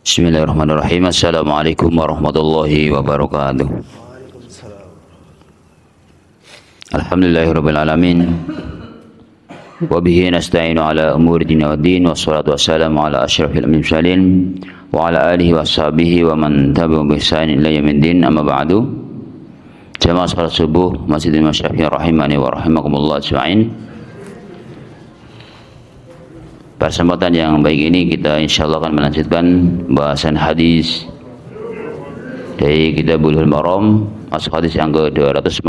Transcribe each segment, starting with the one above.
Bismillahirrahmanirrahim. Assalamualaikum warahmatullahi wabarakatuh. Alhamdulillahirabbil alamin. Wa bihi nasta'inu ala umuri dunya waddin, wassalatu wassalamu ala asyrafil mursalin wa ala alihi washabihi wa man tabi'ahum bi ihsan ila yaumiddin. Amma ba'du. Jamaah salat subuh Masjidil Syafi'i rahimani wa rahimakumullah ajma'in. Kesempatan yang baik ini kita insyaallah akan melanjutkan bahasan hadis dari kitab Bulughul Maram, masuk hadis yang ke-248,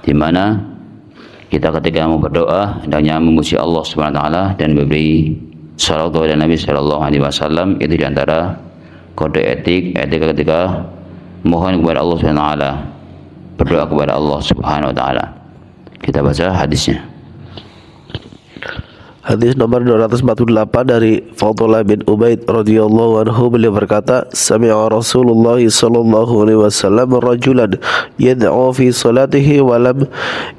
di mana kita ketika mau berdoa hendaknya memuji Allah Subhanahu wa taala dan memberi salawat kepada Nabi sallallahu alaihi wasallam. Itu di antara kode etik ketika mohon kepada Allah Subhanahu wa taala, berdoa kepada Allah Subhanahu wa taala. Kita baca hadisnya. Hadis nomor 248 dari Fadlah bin Ubaid radhiyallahu anhu, beliau berkata, sami'a Rasulullah sallallahu alaihi wasallam rajulan yad'u fi salatihi wa lam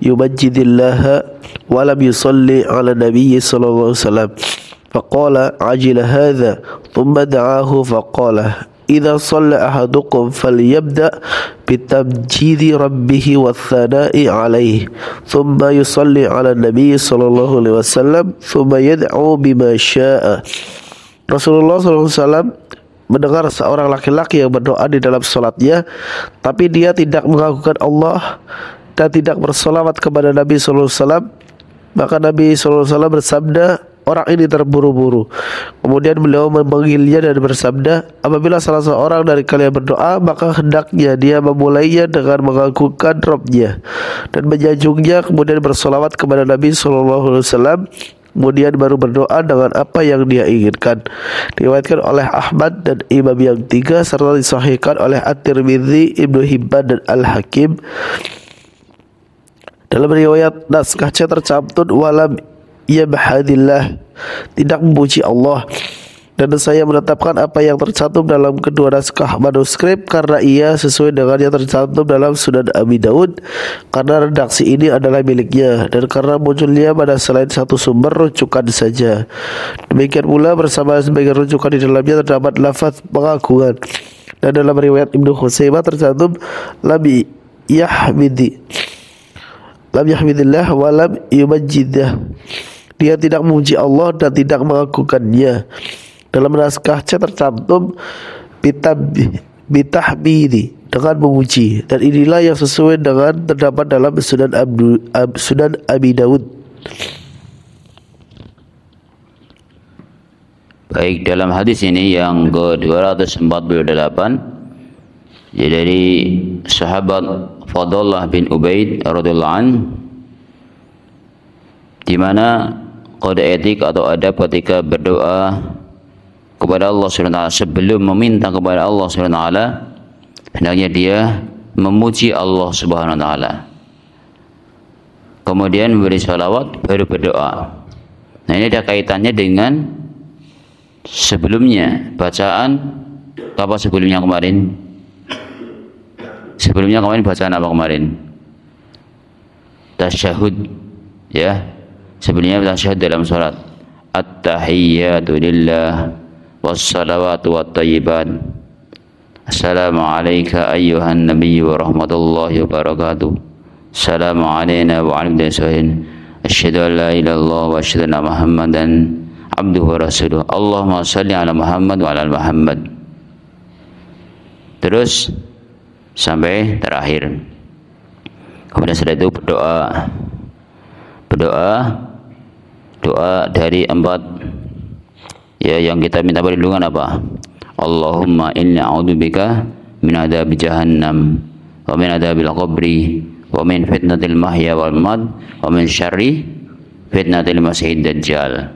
yumajjidillaha wa lam yusalli ala nabiy sallallahu alaihi wasallam faqala ajila hadha thumma da'ahu faqala idza shalla ahadukum falyabda bitamjidi rabbih wathana'i alaihi thumma yusalli ala nabiy sallallahu alaihi wasallam thumma yad'u bima syaa. Rasulullah sallallahu alaihi wasallam mendengar seorang laki-laki yang berdoa di dalam salatnya, tapi dia tidak mengagungkan Allah dan tidak bersolawat kepada Nabi sallallahu alaihi wasallam. Maka Nabi sallallahu alaihi wasallam bersabda, orang ini terburu-buru. Kemudian beliau memanggilnya dan bersabda, apabila salah seorang dari kalian berdoa, maka hendaknya dia memulainya dengan mengagungkan Rabb-nya dan menyanjungnya, kemudian bersolawat kepada Nabi SAW, kemudian baru berdoa dengan apa yang dia inginkan. Diriwayatkan oleh Ahmad dan Imam yang tiga, serta disahihkan oleh At-Tirmidzi, Ibnu Hibban dan Al-Hakim. Dalam riwayat naskahnya tercantum walam yabhadillah, tidak memuji Allah. Dan saya menetapkan apa yang tercantum dalam kedua naskah manuskrip karena ia sesuai dengan yang tercantum dalam Sunan Abi Daud, karena redaksi ini adalah miliknya dan karena munculnya pada selain satu sumber rujukan saja. Demikian pula bersama sebagian rujukan di dalamnya terdapat lafaz pengagungan. Dan dalam riwayat Ibnu Khuzaimah tercantum lam yahmidillah wa lam yumajjidah, dia tidak memuji Allah dan tidak mengagungkannya. Dalam naskah C tercantum bitahmidi, dengan memuji, dan inilah yang sesuai dengan terdapat dalam Sunan Abi Daud. Baik, dalam hadis ini yang ke-248 ya, dari sahabat Fadlah bin Ubaid radhiyallahu anhu, di mana kode etik atau adab ketika berdoa kepada Allah Subhanahu wa taala, sebelum meminta kepada Allah Subhanahu wa taala hendaknya dia memuji Allah Subhanahu wa taala, kemudian memberi salawat baru berdoa. Nah, ini ada kaitannya dengan sebelumnya bacaan apa sebelumnya kemarin? Sebelumnya kemarin bacaan apa kemarin? Tasyahud, ya. Sebelumnya tasyahud dalam salat. At-tahiyyatu lillah wassalawatu wattayyibat. Assalamu alayka ayyuhan nabiyyu wa rahmatullahi wa barakatuh. Assalamu alayna wa ala salihin. Asyhadu an la ilaha illallah wa asyhadu anna Muhammadan abduhu wa rasuluh. Allahumma shalli ala Muhammad wa ala Muhammad. Terus sampai terakhir. Kemudian setelah itu doa dari 4 ya yang kita minta perlindungan apa? Allahumma inni a'udzubika min adzabi jahannam wa min adzabil qabri wa min fitnatil mahya wal mamat wa min syarri fitnatil masiihid dajjal.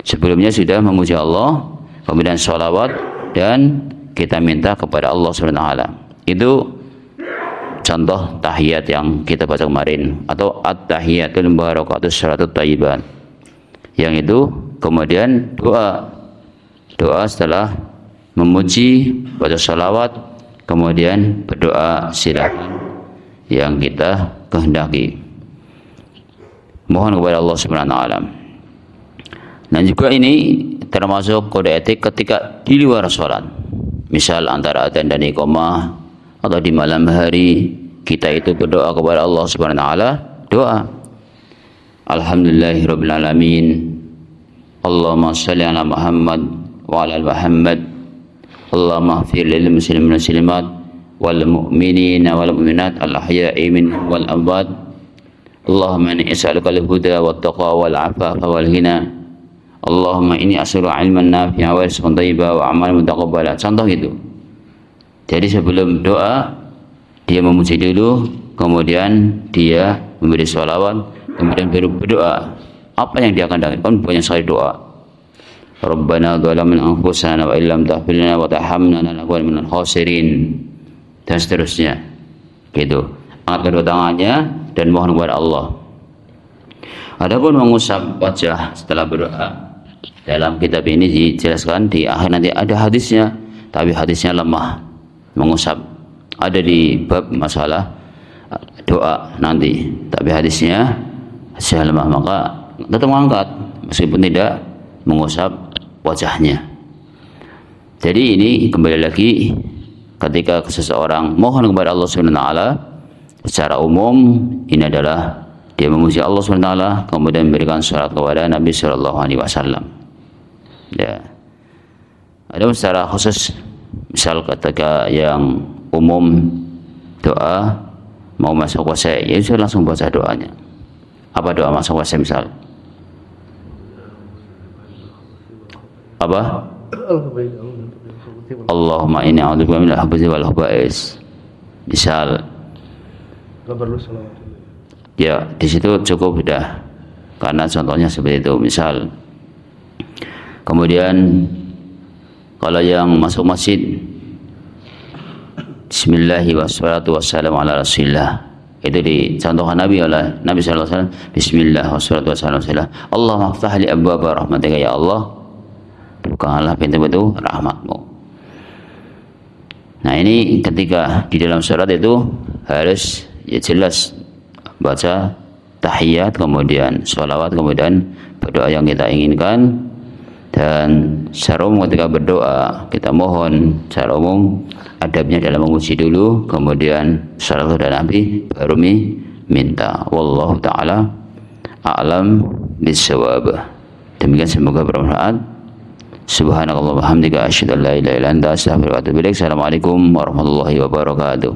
Sebelumnya sudah memuji Allah, kemudian sholawat, dan kita minta kepada Allah Subhanahu wa taala. Itu contoh tahiyat yang kita baca kemarin, atau at-tahiyatul mubarakatus salatut thayyibat. Yang itu kemudian doa setelah memuji, baca salawat, kemudian berdoa, silakan yang kita kehendaki. Mohon kepada Allah Subhanahu wa taala. Dan juga ini termasuk kode etik ketika di luar sholat. Misal antara adzan dan iqamah atau di malam hari kita itu berdoa kepada Allah Subhanahu wa taala, doa Alhamdulillahirabbil alamin. Allahumma shalli ala Muhammad wa ala Muhammad. Allahumma ighfir lil muslimin wal muslimat wal mu'minina wal mu'minat al ahya'i minhum wal amwat. Allahumma inni as'aluka al-huda wat taqwa wal 'afafa wal ghina. Allahumma inni as'aluka 'ilman nafi'an wa rizqan thayyiban wa 'amalan mutaqabbalan. Contoh gitu. Jadi sebelum doa dia memuji dulu, kemudian dia memberi sholawat, kemudian baru berdoa. Apa yang dia akan dapat? Kan banyak sekali doa. Rabbana dhalamna anfusana wa illam taghfir lana wa tarhamna lanakunanna minal khasirin. Dan seterusnya. Gitu. Angkat kedua tangannya dan mohon kepada Allah. Adapun mengusap wajah setelah berdoa, dalam kitab ini dijelaskan di akhir nanti ada hadisnya, tapi hadisnya lemah. Mengusap ada di bab masalah doa nanti, tapi hadisnya lemah, maka tetap mengangkat meskipun tidak mengusap wajahnya. Jadi ini kembali lagi ketika seseorang mohon kepada Allah Subhanahu wa taala secara umum, ini adalah dia memuji Allah Subhanahu wa taala, kemudian memberikan syarat kepada Nabi sallallahu alaihi wasallam. Ya. Ada secara khusus, misal ketika yang umum doa mau masuk puasa, ya sudah langsung baca doanya. Apa doa masuk puasa misal? Apa? Allahumma inni a'udzubika minal khubuthi wal khaba'is. Misal. Ya, di situ cukup sudah. Karena contohnya seperti itu, misal. Kemudian kalau yang masuk masjid, Bismillahirrahmanirrahim wassalatu wassalamu ala Rasulillah. Itu dicontohkan Nabi oleh Nabi sallallahu alaihi wasallam. Bismillah wassalatu wassalamu ala Rasulillah. Allahumma iftah li abwaaba rahmatika, ya Allah, bukalah pintu-pintu rahmatmu. Nah, ini ketika di dalam surat itu harus ya jelas baca tahiyat, kemudian sholawat, kemudian berdoa yang kita inginkan. Dan secara umum ketika berdoa kita mohon secara umum adabnya dalam memuji dulu, kemudian sholawat kepada Nabi, baru minta. Wallahu ta'ala a'lam bissawab. Demikian, semoga bermanfaat. Subhanakallah wa hamdika asyhadu an la ilaha illa anta astaghfiruka wa atubu ilaik. Assalamualaikum warahmatullahi wabarakatuh.